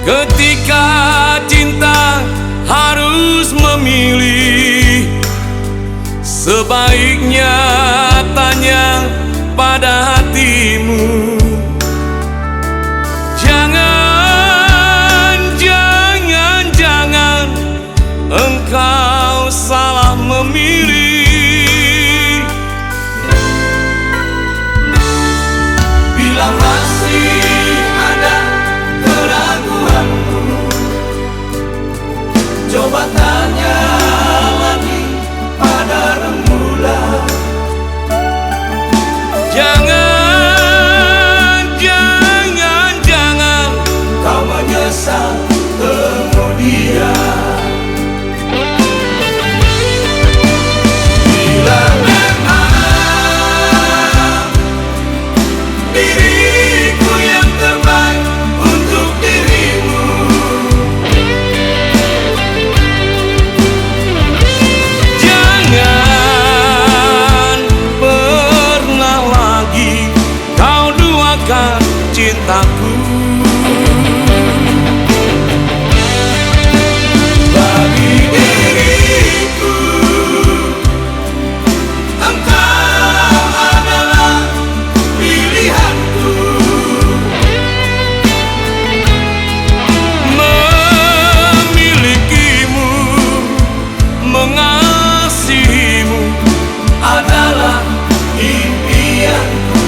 Ketika cinta harus memilih, sebaiknya tanya pada hatimu. Jangan, jangan, jangan engkau salah memilih. Bila masih ada keraguanmu, coba tanya lagi pada rembulan. Jangan, jangan, jangan kau menyesal kemudian. Bila memang diriku yang terbaik untuk dirimu, jangan pernah lagi kau duakan cintaku. Bagi diriku, engkau adalah pilihanku. Memilikimu, mengasihimu adalah impianku.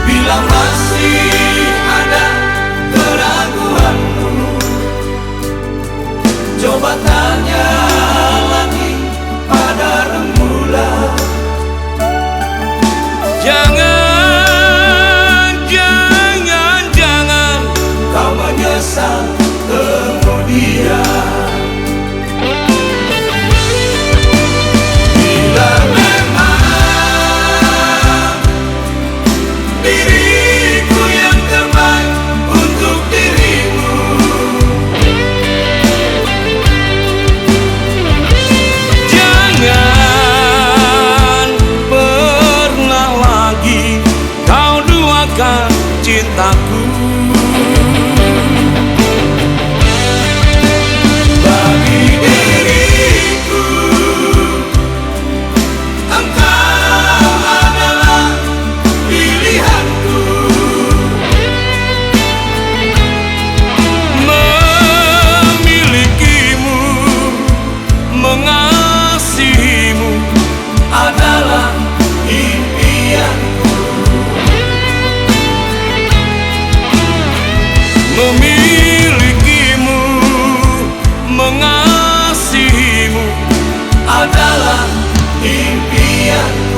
Bila masih ada keraguanmu, coba tanya lagi pada rembulan. Jangan, jangan, jangan kau menyesal kemudian. Bila memang diriku yang terbaik untuk dirimu, jangan pernah lagi kau duakan cintaku. Bagi diriku, engkau adalah pilihanku. Memilikimu, mengasihimu adalah impianku. Memilikimu, mengasihimu adalah impianku.